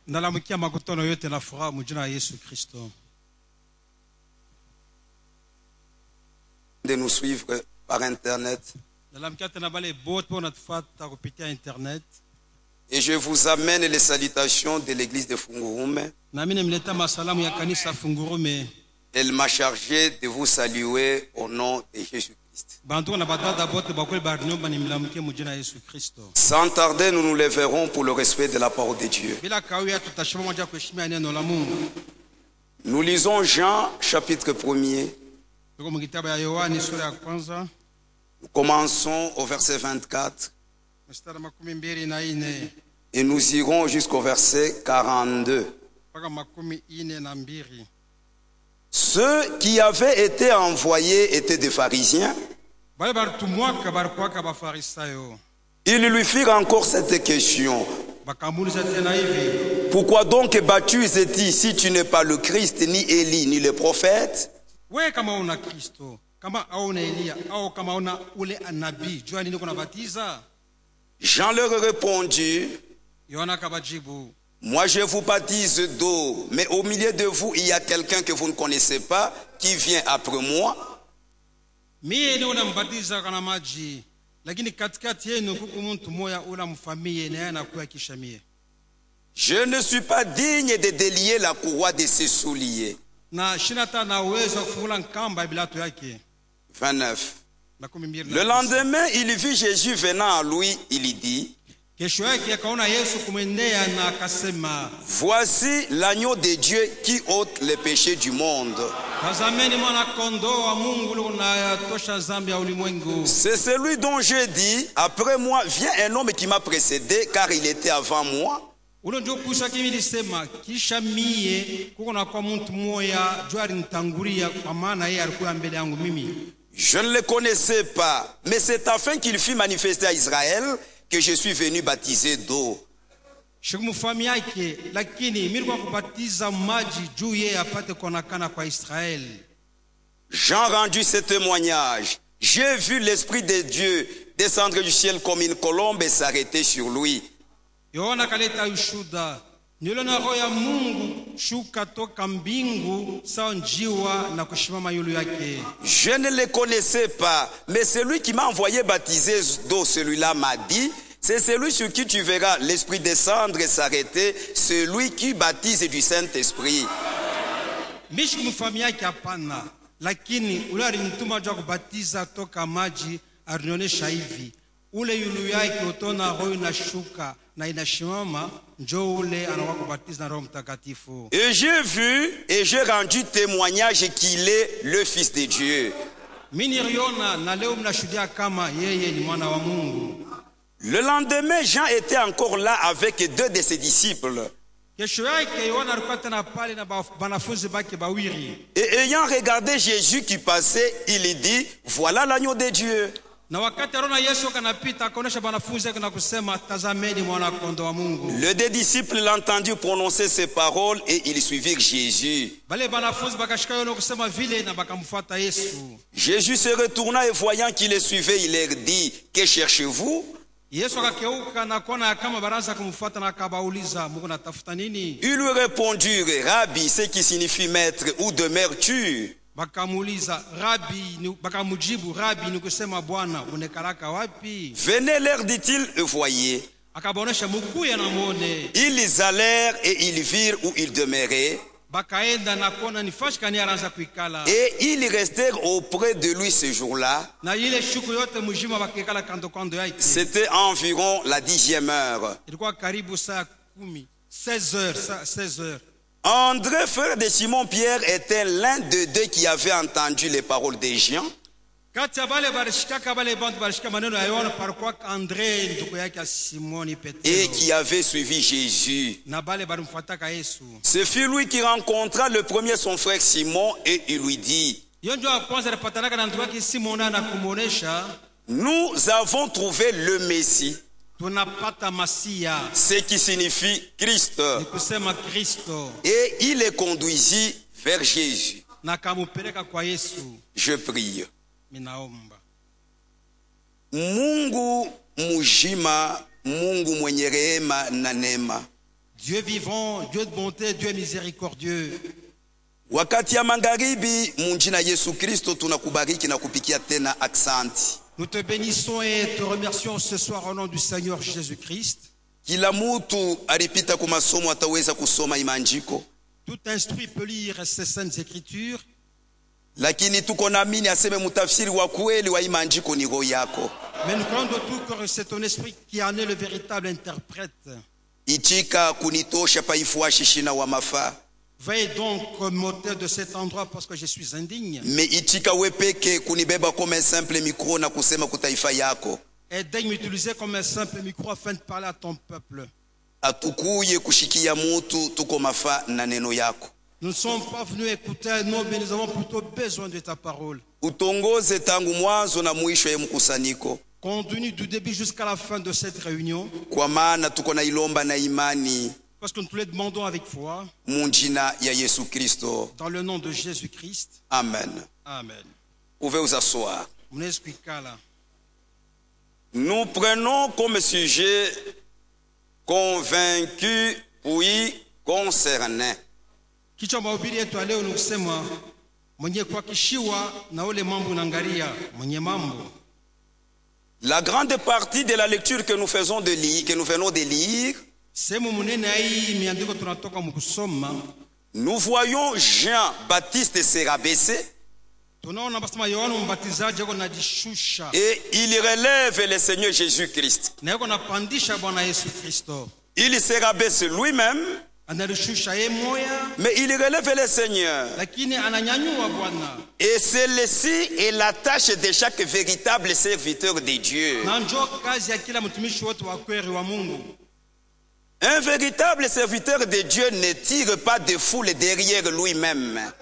Nalamukia makutono yote na furaha mujina Yesu Kristo. De nous suivre par internet. Nalamukia tena bale bote po natufata kupitia internet. Et je vous amène les salutations de l'église de Fungurume. Na mimi nimleta masalamu ya kanisa Fungurume. Elle m'a chargé de vous saluer au nom de Jésus-Christ. Bantu na badada bote bakweli barnyumba nimlamukie mujina Yesu Kristo. Sans tarder, nous nous lèverons pour le respect de la parole de Dieu. Bila kawia tutashima moja kuheshimia neno la Mungu. Nous lisons Jean chapitre 1er. Tuko mkitabu ya Yohani sura ya kwanza. Nous commençons au verset 24. Mstari makumi mbili na ine. Et nous irons jusqu'au verset 42. Paka makumi ine na mbili. Ceux qui avaient été envoyés étaient des pharisiens. Ils lui firent encore cette question. Pourquoi donc baptises-tu si tu n'es pas le Christ, ni Élie, ni le prophète? Jean leur répondit, moi je vous baptise d'eau, mais au milieu de vous il y a quelqu'un que vous ne connaissez pas qui vient après moi. Je ne suis pas digne de délier la courroie de ses souliers. 29. Le lendemain, il vit Jésus venant à lui, il dit, voici l'agneau de Dieu qui ôte les péchés du monde. C'est celui dont je dis, après moi vient un homme qui m'a précédé, car il était avant moi. Je ne le connaissais pas, mais c'est afin qu'il fût manifesté à Israël que je suis venu baptiser d'eau. Jean rendu ce témoignage. J'ai vu l'Esprit de Dieu descendre du ciel comme une colombe et s'arrêter sur lui. Je ne le connaissais pas, mais celui qui m'a envoyé baptiser d'eau, celui-là m'a dit, c'est celui sur qui tu verras l'Esprit descendre et s'arrêter, celui qui baptise du Saint-Esprit. Et j'ai vu et j'ai rendu témoignage qu'il est le Fils de Dieu. Le lendemain, Jean était encore là avec deux de ses disciples. Et ayant regardé Jésus qui passait, il dit, voilà l'agneau de Dieu. Le deux disciples l'entendirent prononcer ces paroles et ils suivirent Jésus. Jésus se retourna et voyant qu'ils le suivaient, il leur dit, que cherchez-vous? Ils lui répondirent, Rabbi, ce qui signifie maître, où demeures-tu? Venez, leur dit-il, et voyez. Ils allèrent et ils virent où il demeurait. Et ils restèrent auprès de lui ce jour-là. C'était environ la 10e heure. 16 heures. André, frère de Simon-Pierre, était l'un de deux qui avait entendu les paroles de Jean. Et qui avait suivi Jésus. Ce fut lui qui rencontra le premier son frère Simon et il lui dit, nous avons trouvé le Messie. Ce qui signifie Christ. Et il les conduisit vers Jésus. Je prie. Mungu mujima, Mungu mwenye rehema na neema. Dieu vivant, Dieu de bonté, Dieu miséricordieux. Wakati ya magharibi munjina Yesu Kristo tunakubariki na kupikia tena aksanti. Nous te bénissons et te remercions ce soir au nom du Seigneur Jésus-Christ. Kila mutu alipita ku masomo ataweza kusoma imanjiko. Tout instruit peut lire ces saintes écritures. Lakini tuko naamini aseme mutafsiri wa kweli wa imanjiko ni roho yako. Mais nous croyons de tout que c'est ton esprit qui en est le véritable interprète. Ichika kunitosha paifuashi shina wa mafa. Veuille donc m'ôter de cet endroit parce que je suis indigne. Me ichika wepeke kunibeba comme un simple micro na kusema kutaifa yako. Et daigne m'utiliser comme un simple micro afin de parler à ton peuple. Atukuye kushikia mutu tuko mafa na neno yako. Nous ne sommes pas venus écouter, non, mais nous avons plutôt besoin de ta parole. Utongoze tangu mwanzo na mwisho ya mkusanyiko. Conduis du début jusqu'à la fin de cette réunion. Kwa maana tuko na ilomba na imani. Parce que nous te le demandons avec foi. Munjina ya Yesu Kristo. Dans le nom de Jésus-Christ. Amen. Amen. Pouvez vous asseoir. Nous prenons comme sujet convaincu puis concerné. Kichwa mahubiri yetu leo ni kusema mwenye kuhakikishiwa na ule mambo unaangalia mwenye mambo. La grande partie de la lecture que nous faisons de lire, que nous venons de lire, nous voyons Jean-Baptiste se rabaisser et il relève le Seigneur Jésus-Christ. Il se rabaisse lui-même, mais il relève le Seigneur. Et celle-ci est la tâche de chaque véritable serviteur de Dieu. Un véritable serviteur de Dieu ne tire pas de foule derrière lui-même.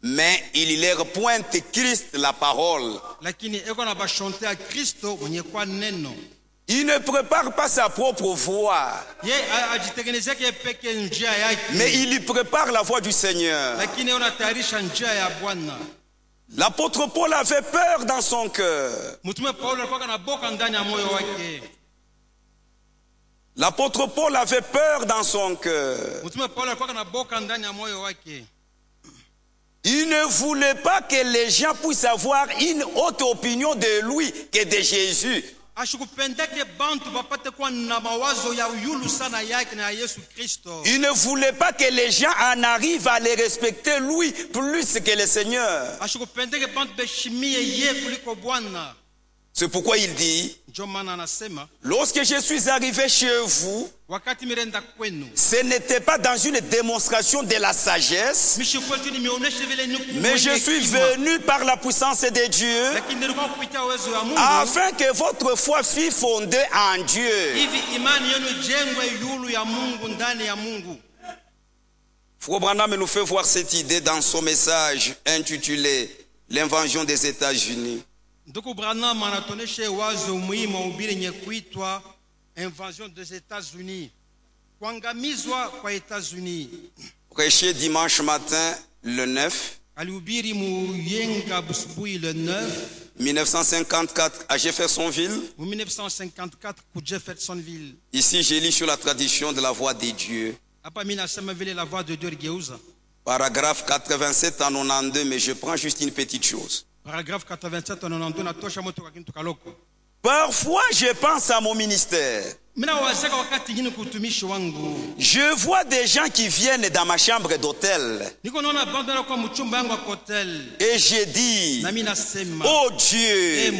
Mais il leur pointe Christ la parole. Il ne prépare pas sa propre voix, mais il prépare la voix du Seigneur. L'apôtre Paul avait peur dans son cœur. L'apôtre Paul avait peur dans son cœur. Il ne voulait pas que les gens puissent avoir une haute opinion de lui que de Jésus. Il ne voulait pas que les gens en arrivent à les respecter lui plus que le Seigneur. C'est pourquoi il dit, lorsque je suis arrivé chez vous, ce n'était pas dans une démonstration de la sagesse, mais je suis venu par la puissance de Dieu, afin que votre foi fût fondée en Dieu. Frère Branham nous fait voir cette idée dans son message intitulé « L'invention des États-Unis ». Ndugu Branham anatonesha wazo muhimu wa ubiri nye kuitwa invasion des États-Unis, kuangamizwa kwa États-Unis. Prêché dimanche matin le 9 alihubiri muyenga busubuhi le 9 1954 à Jeffersonville. 1954 ku Jeffersonville. Ici je lis sur la tradition de la voix de Dieu. Hapa mimi nasema vile la voix de Dieu ligeuza. Paragraphe 87 en 92, mais je prends juste une petite chose. Paragraphe 87 en 92 natosha moto kwa kintu kaloko. Parfois je pense à mon ministère. Je vois des gens qui viennent dans ma chambre d'hôtel. Et je dis, oh Dieu,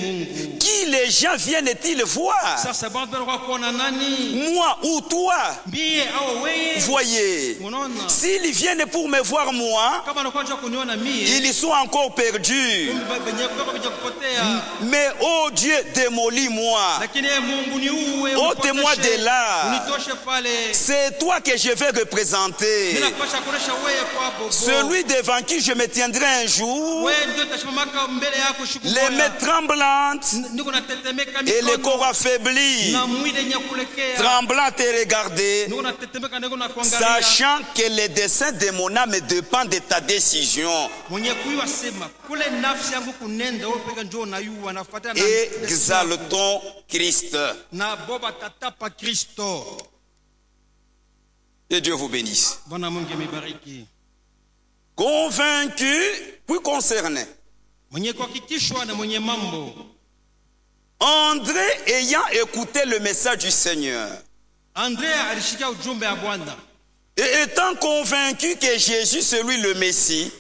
qui les gens viennent-ils voir? Moi ou toi? Voyez, s'ils viennent pour me voir moi, ils sont encore perdus. Mais oh Dieu, démolis-moi. Ôte-moi de là. C'est toi que je vais représenter. Celui devant qui je me tiendrai un jour, les mains tremblantes, et le corps affaibli, tremblant et regardé, sachant que les desseins de mon âme dépendent de ta décision. Exaltons Christ. Et Dieu vous bénisse. Convaincu, puis concerné. André ayant écouté le message du Seigneur et étant convaincu que Jésus c'est lui le Messie,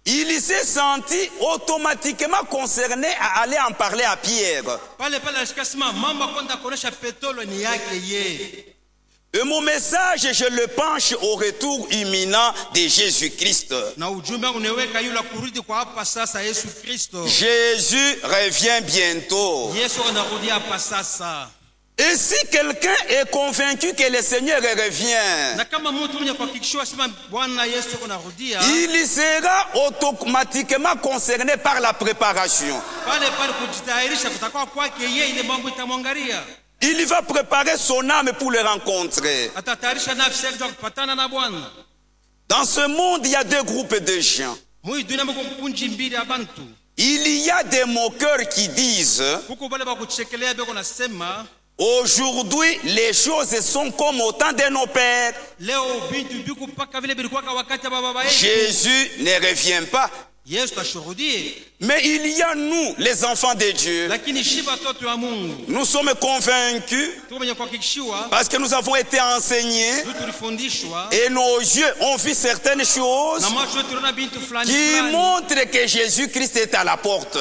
il s'est senti automatiquement concerné à aller en parler à Pierre. Et mon message, je le penche au retour imminent de Jésus-Christ. Jésus revient bientôt. Et si quelqu'un est convaincu que le Seigneur revient, il sera automatiquement concerné par la préparation. Il va préparer son âme pour le rencontrer. Dans ce monde, il y a deux groupes de gens. Il y a des moqueurs qui disent: aujourd'hui, les choses sont comme au temps de nos pères. Jésus ne revient pas. Mais il y a nous, les enfants de Dieu. Nous sommes convaincus parce que nous avons été enseignés et nos yeux ont vu certaines choses qui montrent que Jésus-Christ est à la porte.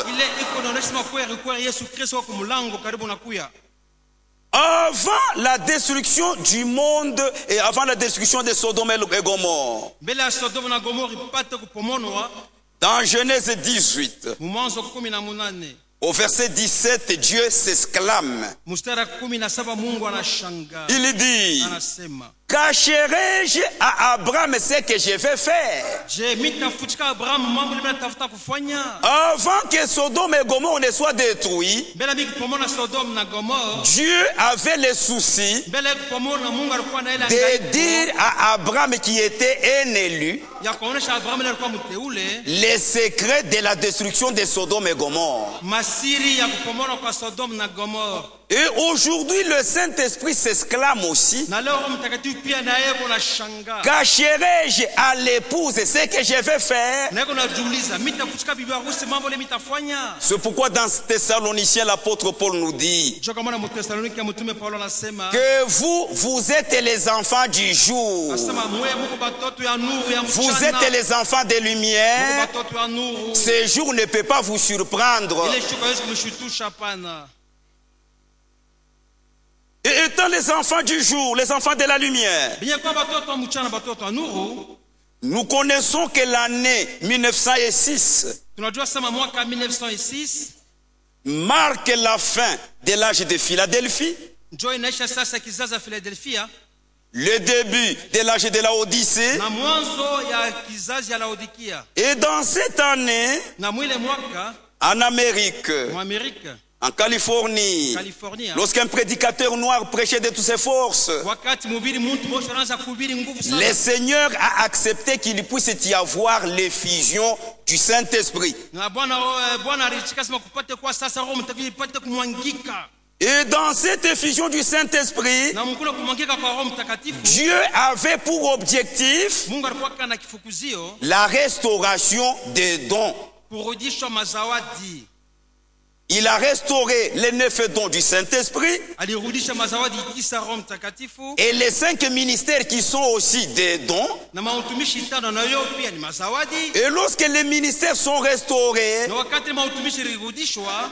Avant la destruction du monde et avant la destruction de Sodome et Gomorrhe, dans Genèse 18, au verset 17, Dieu s'exclame. Il dit: cacherai-je à Abraham ce que je vais faire? Avant que Sodome et Gomorrhe ne soient détruits, Dieu avait le souci de dire à Abraham, qui était un élu, les secrets de la destruction de Sodome et Gomorrhe. Et aujourd'hui, le Saint-Esprit s'exclame aussi: cacherai-je à l'épouse ce que je vais faire? C'est pourquoi dans Thessaloniciens, l'apôtre Paul nous dit que vous êtes les enfants du jour. Vous êtes les enfants des lumières. Ce jour ne peut pas vous surprendre. Et étant les enfants du jour, les enfants de la lumière, nous connaissons que l'année 1906 marque la fin de l'âge de Philadelphie, le début de l'âge de la Odyssée. Et dans cette année, en Amérique, en Californie, lorsqu'un prédicateur noir prêchait de toutes ses forces, le Seigneur a accepté qu'il puisse y avoir l'effusion du Saint-Esprit. Et dans cette effusion du Saint-Esprit, Dieu avait pour objectif la restauration des dons. Il a restauré les 9 dons du Saint-Esprit et les 5 ministères qui sont aussi des dons. Et lorsque les ministères sont restaurés,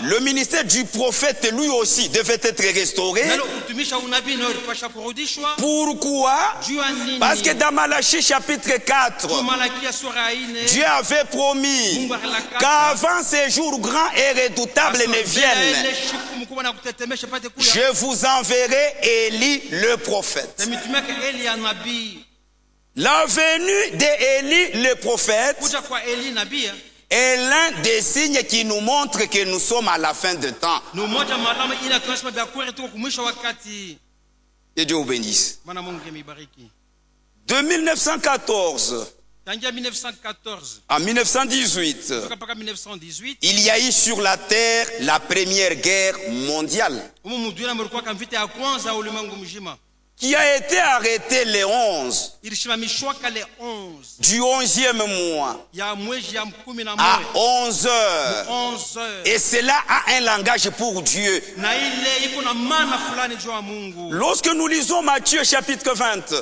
le ministère du prophète lui aussi devait être restauré. Pourquoi? Parce que dans Malachie chapitre 4, Dieu avait promis qu'avant ces jours grands et redoutables ne viennent, je vous enverrai Élie le prophète. La venue d'Élie le prophète est l'un des signes qui nous montrent que nous sommes à la fin de temps. Que Dieu vous bénisse. De 1914 à 1918, il y a eu sur la terre la première guerre mondiale, qui a été arrêté le 11 du 11e mois à 11 heures. Et cela a un langage pour Dieu. Lorsque nous lisons Matthieu chapitre 20,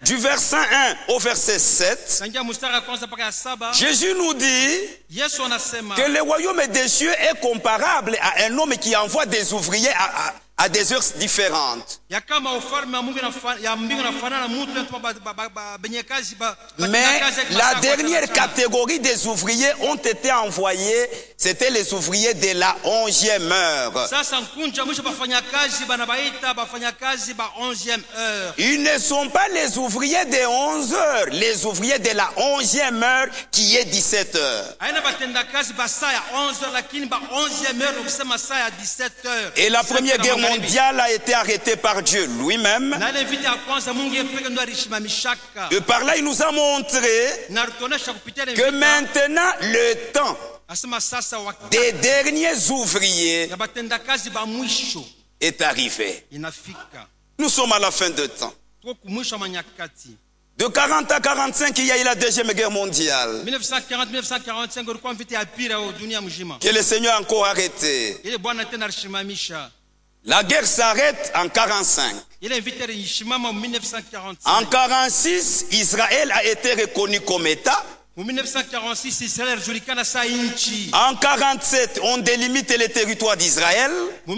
du verset 1 au verset 7, Jésus nous dit que le royaume des cieux est comparable à un homme qui envoie des ouvriers à des heures différentes. Mais la dernière catégorie des ouvriers ont été envoyés, c'était les ouvriers de la 11e heure. Ils ne sont pas les ouvriers de 11 heures, les ouvriers de la 11e heure qui est 17 heures. Et la première guerre mondiale a été arrêtée par Dieu lui-même. Et par là, il nous a montré que maintenant, le temps des derniers ouvriers est arrivé. Nous sommes à la fin de temps. De 40 à 45, il y a eu la deuxième guerre mondiale. Que le Seigneur a encore arrêté. La guerre s'arrête en 45. En 46, Israël a été reconnu comme État. En 47, on délimite le territoire d'Israël. Et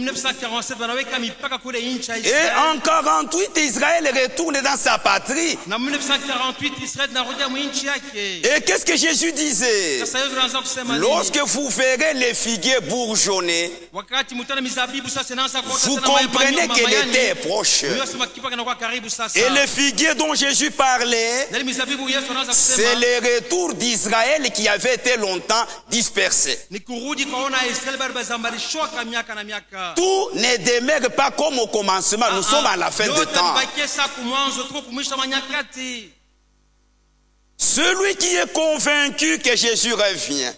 en 48, Israël retourne dans sa patrie. Et qu'est-ce que Jésus disait? Lorsque vous verrez les figuiers bourgeonner, vous comprenez que l'été est proche. Et les figuiers dont Jésus parlait, c'est le retour d'Israël qui avait été longtemps dispersé. Tout ne demeure pas comme au commencement. Nous sommes à la fin de temps. Celui qui est convaincu que Jésus revient,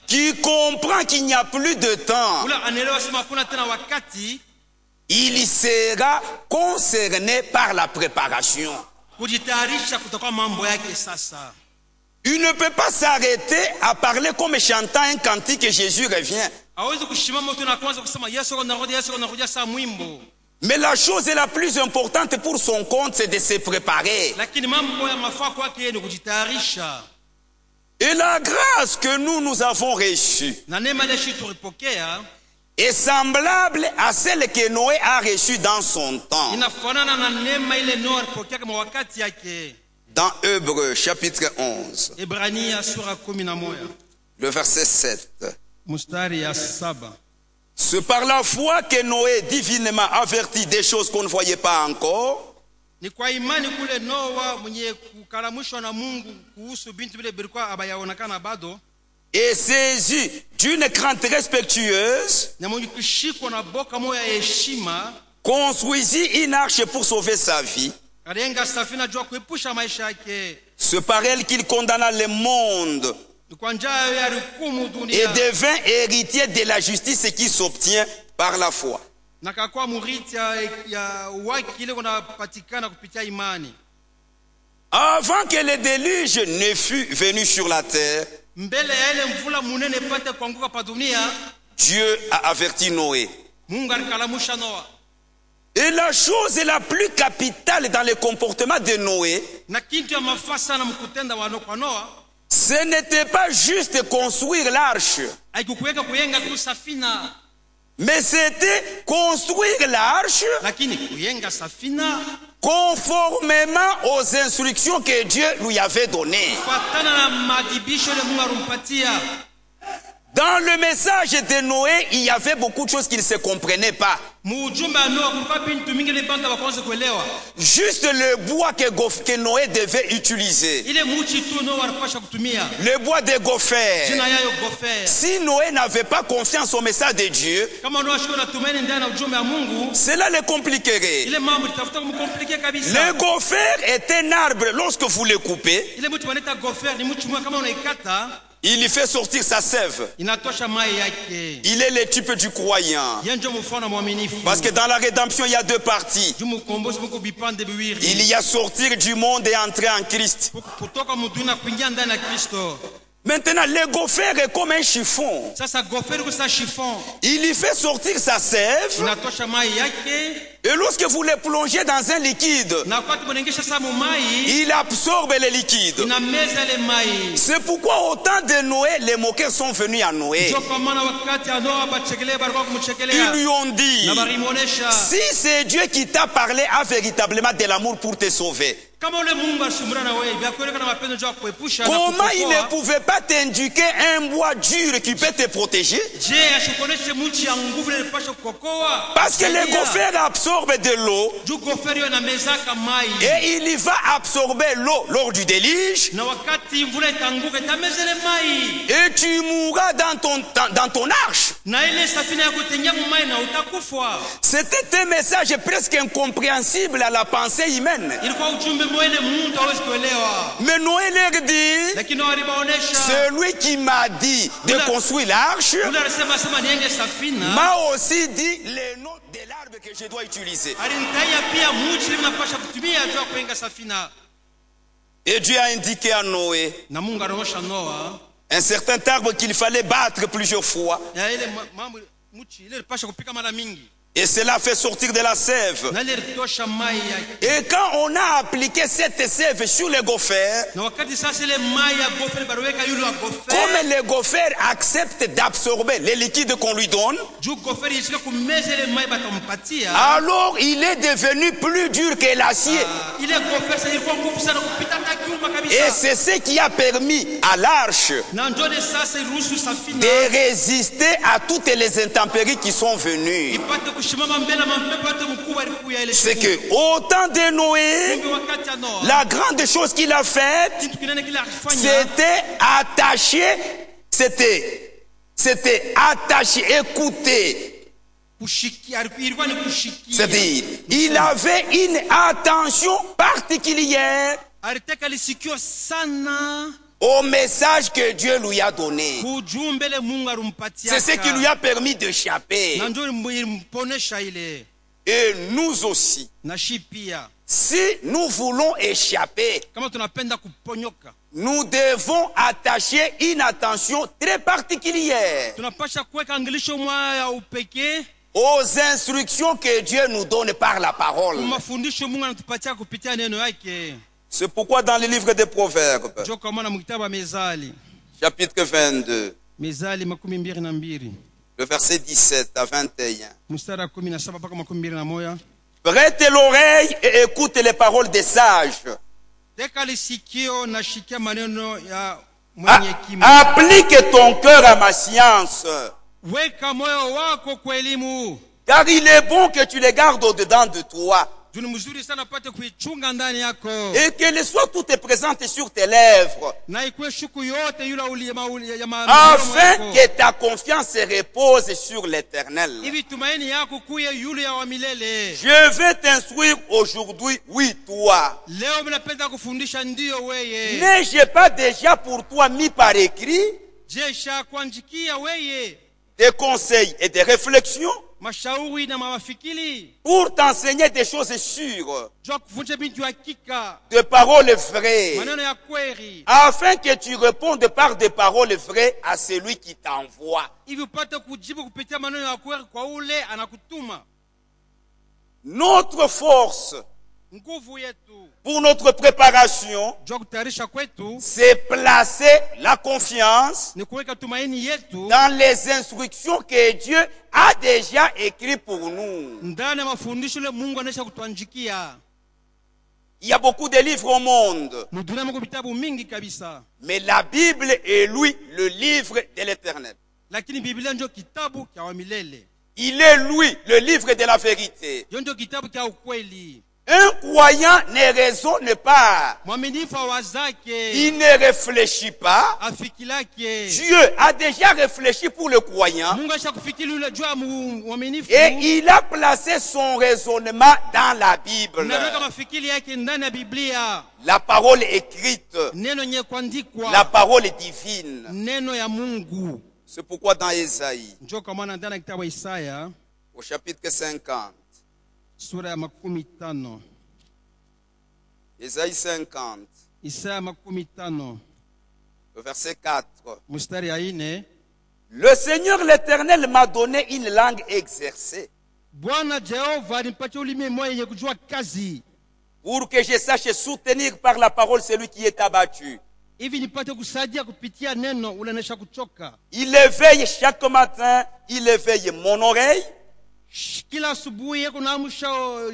qui comprend qu'il n'y a plus de temps, il sera concerné par la préparation. Il ne peut pas s'arrêter à parler comme chantant un cantique que Jésus revient. Mais la chose la plus importante pour son compte, c'est de se préparer. Et la grâce que nous avons reçue est semblable à celle que Noé a reçue dans son temps. Dans Hébreux chapitre 11, le verset 7. C'est par la foi que Noé divinement avertit des choses qu'on ne voyait pas encore. Et saisi d'une crainte respectueuse, construisit une arche pour sauver sa vie. C'est par elle qu'il condamna le monde et devint héritier de la justice qui s'obtient par la foi. Avant que le déluge ne fût venu sur la terre, Dieu a averti Noé. Et la chose la plus capitale dans le comportement de Noé, ce n'était pas juste construire l'arche, mais c'était construire l'arche conformément aux instructions que Dieu lui avait données. Dans le message de Noé, il y avait beaucoup de choses qu'ils ne se comprenaient pas. Juste le bois que Noé devait utiliser. Le bois de gopher. Si Noé n'avait pas confiance au message de Dieu, cela le compliquerait. Le gopher est un arbre. Lorsque vous le coupez, il y fait sortir sa sève. Il est le type du croyant. Parce que dans la rédemption, il y a deux parties. Il y a sortir du monde et entrer en Christ. Maintenant, le gopher est comme un chiffon. Il y fait sortir sa sève. Et lorsque vous le plongez dans un liquide, il absorbe le liquide. C'est pourquoi au temps de Noé, les moqueurs sont venus à Noé. Ils lui ont dit, si c'est Dieu qui t'a parlé, a véritablement de l'amour pour te sauver. Comment il ne pouvait pas t'indiquer un bois dur qui peut te protéger? Parce que le gopher absorbe de l'eau et il y va absorber l'eau lors du déluge et tu mourras dans ton arche. C'était un message presque incompréhensible à la pensée humaine. Mais Noé leur dit, celui qui m'a dit de construire l'arche m'a aussi dit le nom de l'arbre que je dois utiliser. Et Dieu a indiqué à Noé un certain arbre qu'il fallait battre plusieurs fois. Et cela fait sortir de la sève. Et quand on a appliqué cette sève sur le gopher, comme le gopher accepte d'absorber les liquides qu'on lui donne, alors il est devenu plus dur que l'acier. Et c'est ce qui a permis à l'arche de résister à toutes les intempéries qui sont venues. C'est que au temps de Noé, la grande chose qu'il a faite, c'était attacher, écouter. C'est-à-dire, il avait une attention particulière au message que Dieu lui a donné. C'est ce qui lui a permis d'échapper. Et nous aussi, si nous voulons échapper, nous devons attacher une attention très particulière aux instructions que Dieu nous donne par la parole. C'est pourquoi dans le livre des Proverbes, chapitre 22, le verset 17 à 21, prête l'oreille et écoute les paroles des sages. Applique ton cœur à ma science, car il est bon que tu les gardes au-dedans de toi. Et qu'elle soit toute présente sur tes lèvres, afin que ta confiance se repose sur l'Éternel. Je vais t'instruire aujourd'hui, oui toi. N'ai-je pas déjà pour toi mis par écrit des conseils et des réflexions pour t'enseigner des choses sûres, de paroles vraies, afin que tu répondes par des paroles vraies à celui qui t'envoie. Notre force pour notre préparation, c'est placer la confiance dans les instructions que Dieu a déjà écrites pour nous. Il y a beaucoup de livres au monde, mais la Bible est, lui, le livre de l'Éternel. lakini Biblia ndio kitabu cha milele. Il est lui, le livre de la vérité. Ndio kitabu cha ukweli. Un croyant ne raisonne pas. Mwaminifu wazake. Il ne réfléchit pas. Afikilake. Dieu a déjà réfléchi pour le croyant. Mungu ashakufikiri yule jua mwaminifu. Et il a placé son raisonnement dans la Bible. Naweka mafikiri yake ndani ya Biblia. La parole écrite. Neno nye kuandikwa. La parole divine. Neno ya Mungu. C'est pourquoi dans Ésaïe, njoo kwa maana ndani ya kitabu Isaya au chapitre 50, sura ya 50, Ésaïe 50, Isaya 50, le verset 4. mstari ya 4. Le Seigneur l'Éternel m'a donné une langue exercée. Bwana Jehova nipatie ulimi moyo yenye kujua kazi, pour que je sache soutenir par la parole celui qui est abattu. Hivi nipate kusaidia kupitia neno unaonesha kuchoka. Il éveille chaque matin, il éveille mon oreille. Kila asubuhi yako naamsha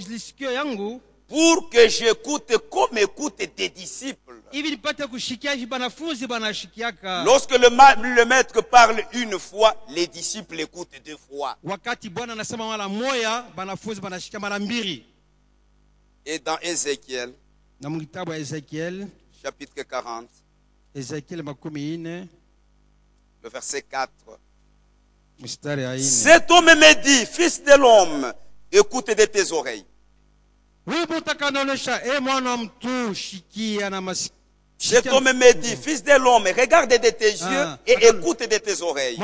lisikio yangu. Pour que j'écoute comme écoutent des disciples. Hivi nipate kushikia hivi banafunzi banashikiaka. Lorsque le maître parle une fois, les disciples écoutent deux fois. Wakati Bwana anasema mara moja, banafunzi banashikia mara mbili. Et dans Ézéchiel, na mkitabu wa Ezekiel, chapitre 40, Ezekiel 40, le verset 4. Cet homme me dit, fils de l'homme, écoute de tes oreilles. Cet homme me dit, fils de l'homme, regarde de tes yeux et écoute de tes oreilles.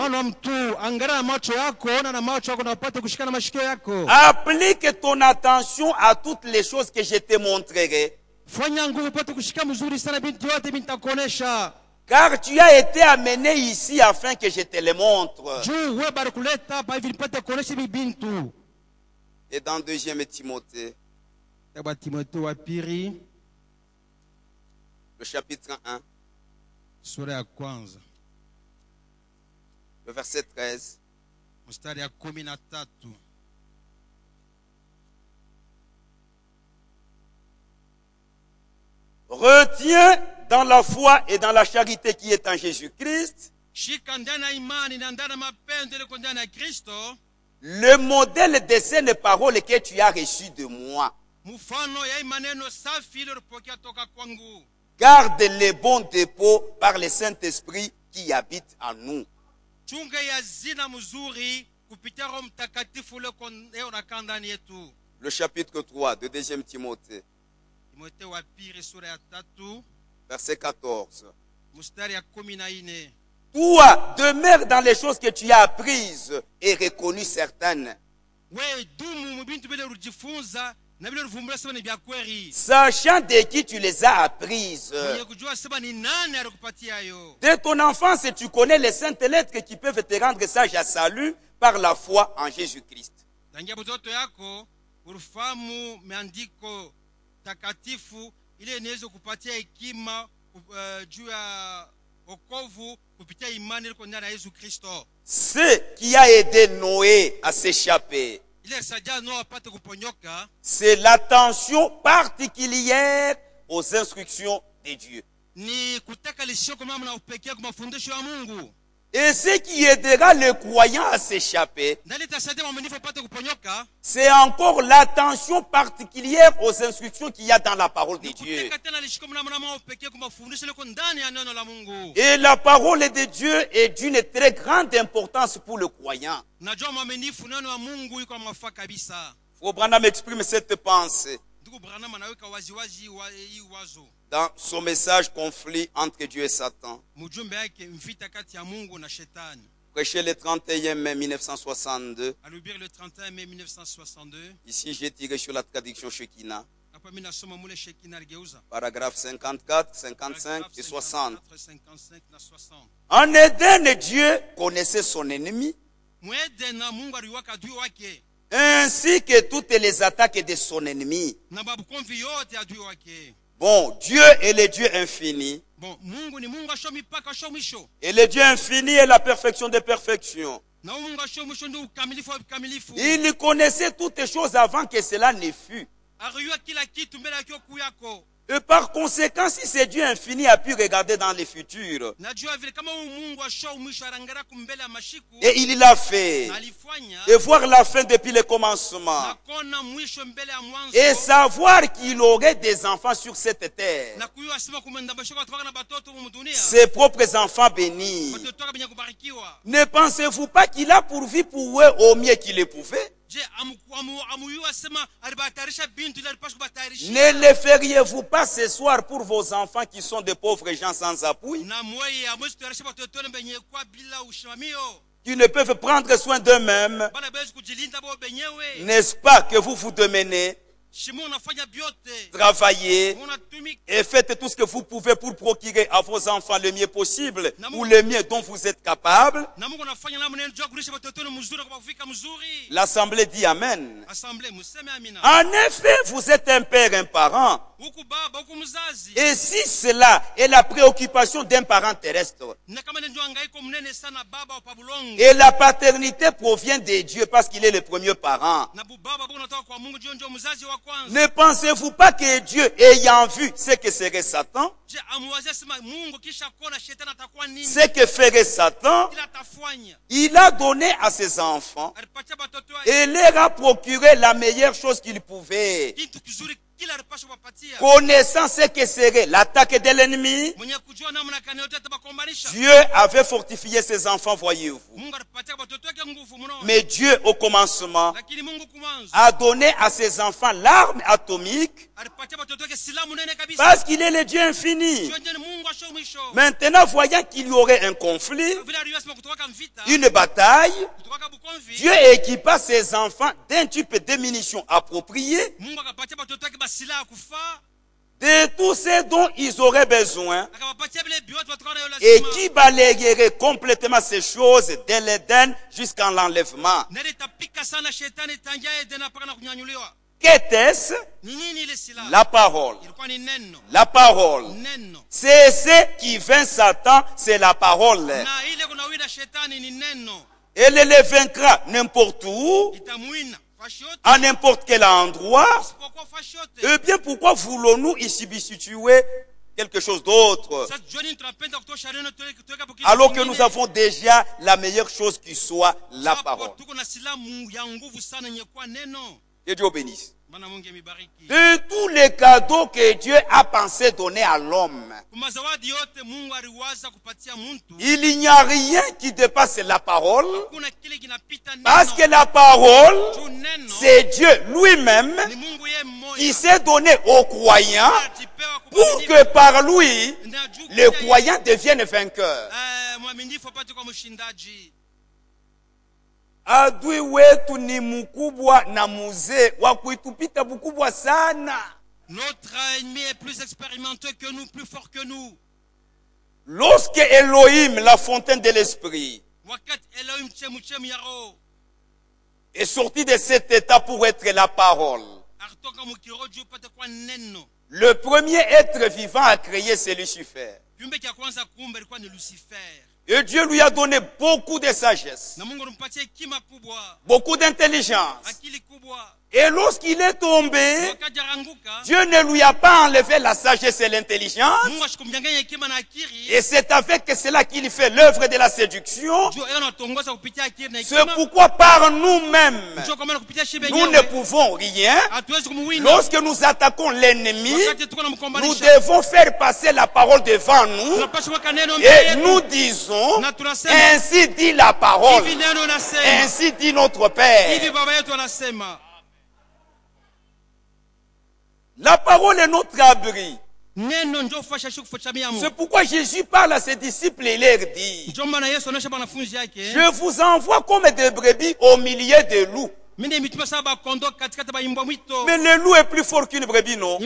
Applique ton attention à toutes les choses que je te montrerai. Car tu as été amené ici afin que je te le montre. Et dans 2 Timothée, le chapitre 1, le verset 13. Retiens dans la foi et dans la charité qui est en Jésus-Christ le modèle des saines paroles que tu as reçues de moi. Garde les bons dépôts par le Saint-Esprit qui habite en nous. Le chapitre 3 de 2 Timothée, verset 14. Toi, demeure dans les choses que tu as apprises et reconnues certaines. Sachant de qui tu les as apprises. Dès ton enfance, tu connais les saintes lettres qui peuvent te rendre sage à salut par la foi en Jésus-Christ. Ce qui a aidé Noé à s'échapper, c'est l'attention particulière aux instructions de Dieu. Et ce qui aidera le croyant à s'échapper, c'est encore l'attention particulière aux instructions qu'il y a dans la parole de Dieu. Et la parole de Dieu est d'une très grande importance pour le croyant. Frère Branham exprime cette pensée dans son message conflit entre Dieu et Satan, prêché le 31 mai 1962. Ici, j'ai tiré sur la traduction Shekinah, paragraphe 54, 55 et 60. En Éden, Dieu connaissait son ennemi, ainsi que toutes les attaques de son ennemi. Bon, Dieu est le Dieu infini. Et le Dieu infini est la perfection des perfections. Il connaissait toutes choses avant que cela ne fût. Et par conséquent, si c'est Dieu infini a pu regarder dans les futurs, et il l'a fait, et voir la fin depuis le commencement, et savoir qu'il aurait des enfants sur cette terre, ses propres enfants bénis, ne pensez-vous pas qu'il a pourvu pour eux au mieux qu'il le pouvait? Ne le feriez-vous pas ce soir pour vos enfants qui sont de pauvres gens sans appui, qui ne peuvent prendre soin d'eux-mêmes? N'est-ce pas que vous vous demenez, travaillez et faites tout ce que vous pouvez pour procurer à vos enfants le mieux possible ou le mieux dont vous êtes capable? L'assemblée dit Amen. En effet, vous êtes un père, un parent. Et si cela est la préoccupation d'un parent terrestre, et la paternité provient de Dieu parce qu'il est le premier parent, ne pensez-vous pas que Dieu, ayant vu ce que serait Satan, ce que ferait Satan, il a donné à ses enfants et leur a procuré la meilleure chose qu'il pouvait, connaissant ce que serait l'attaque de l'ennemi? Dieu avait fortifié ses enfants, voyez-vous. Mais Dieu, au commencement, a donné à ses enfants l'arme atomique parce qu'il est le Dieu infini. Maintenant, voyant qu'il y aurait un conflit, une bataille, Dieu équipa ses enfants d'un type de munitions appropriées, de tout ce dont ils auraient besoin, et qui balayerait complètement ces choses dès l'Éden jusqu'à l'enlèvement. Qu'était-ce? La parole. La parole. C'est ce qui vint Satan, c'est la parole. Elle le vaincra n'importe où, à n'importe quel endroit. Eh bien, pourquoi voulons-nous y substituer quelque chose d'autre, alors que nous avons déjà la meilleure chose qui soit la parole? Que Dieu bénisse. De tous les cadeaux que Dieu a pensé donner à l'homme, il n'y a rien qui dépasse la parole, parce que la parole, c'est Dieu lui-même qui s'est donné aux croyants pour que par lui, les croyants deviennent vainqueurs. Adui wetu ni mkubwa na mzee wa kuitupita mkubwa sana. Notre ennemi est plus expérimenté que nous, plus fort que nous. Lorsque Elohim, la fontaine de l'esprit, est sorti de cet état pour être la parole, le premier être vivant à créer, c'est Lucifer. Et Dieu lui a donné beaucoup de sagesse, beaucoup d'intelligence. Et lorsqu'il est tombé, Dieu ne lui a pas enlevé la sagesse et l'intelligence. Et c'est avec cela qu'il fait l'œuvre de la séduction. C'est pourquoi par nous-mêmes, nous ne pouvons rien. Lorsque nous attaquons l'ennemi, nous devons faire passer la parole devant nous. Et nous disons, ainsi dit la parole, ainsi dit notre Père. La parole est notre abri. C'est pourquoi Jésus parle à ses disciples et leur dit, je vous envoie comme des brebis au milieu des loups. Mais le loup est plus fort qu'une brebis, non?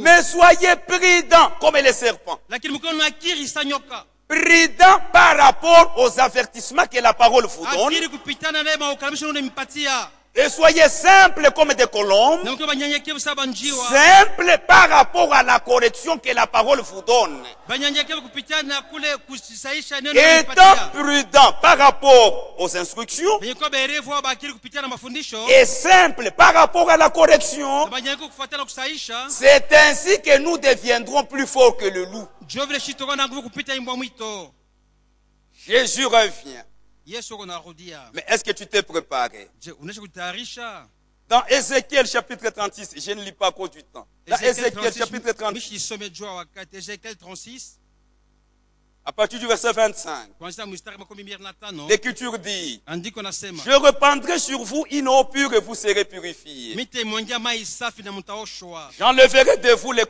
Mais soyez prudents comme les serpents. Prudents par rapport aux avertissements que la parole vous donne. Et soyez simples comme des colombes, simples par rapport à la correction que la parole vous donne. Étant prudent par rapport aux instructions et simple par rapport à la correction, c'est ainsi que nous deviendrons plus forts que le loup. Jésus revient. Mais est-ce que tu t'es préparé? Dans Ézéchiel chapitre 36, je ne lis pas à cause du temps. Dans Ézéchiel chapitre 36, à partir du verset 25, l'Écriture dit: je répandrai sur vous une eau pure et vous serez purifiés. J'enlèverai de vous les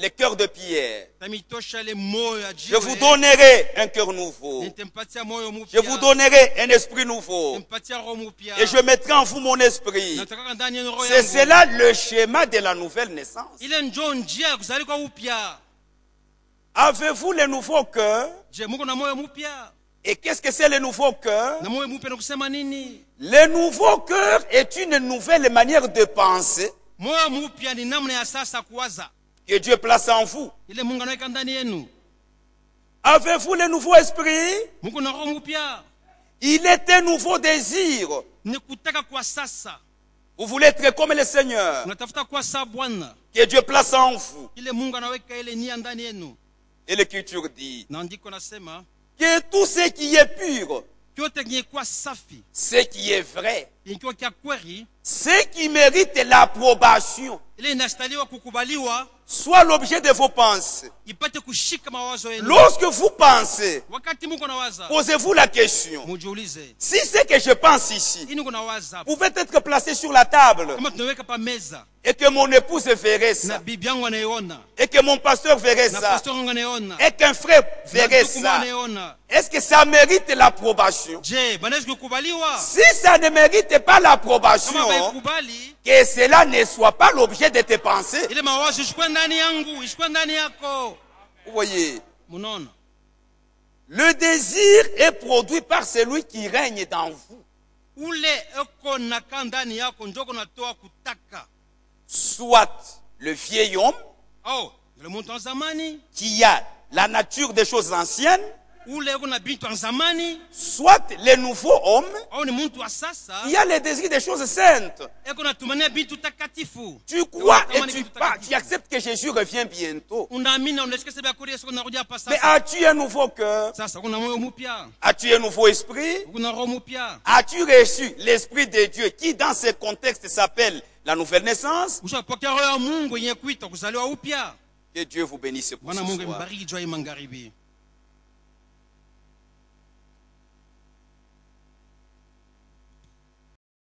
cœurs de pierre. Je vous donnerai un cœur nouveau. Je vous donnerai un esprit nouveau. Et je mettrai en vous mon esprit. C'est cela le schéma de la nouvelle naissance. Avez-vous le nouveau cœur? Et qu'est-ce que c'est le nouveau cœur? Le nouveau cœur est une nouvelle manière de penser que Dieu place en vous. Avez-vous le nouveau esprit? Il est un nouveau désir. Vous voulez être comme le Seigneur, que Dieu place en vous. Et l'Écriture dit que tout ce qui est pur, ce qui est vrai, ce qui mérite l'approbation, soit l'objet de vos pensées. Lorsque vous pensez, posez-vous la question: si ce que je pense ici pouvait être placé sur la table, et que mon épouse verrait ça, et que mon pasteur verrait ça, et qu'un frère verrait ça, est-ce que ça mérite l'approbation? Si ça ne mérite pas l'approbation, que cela ne soit pas l'objet de tes pensées. Vous voyez, le désir est produit par celui qui règne dans vous. Soit le vieil homme qui a la nature des choses anciennes, soit le nouveau homme qui a le désir des choses saintes. Tu crois et tu acceptes que Jésus revient bientôt. Mais as-tu un nouveau cœur? As-tu un nouveau esprit? As-tu reçu l'Esprit de Dieu qui dans ce contexte s'appelle la nouvelle naissance? Que Dieu vous bénisse pour ce soir.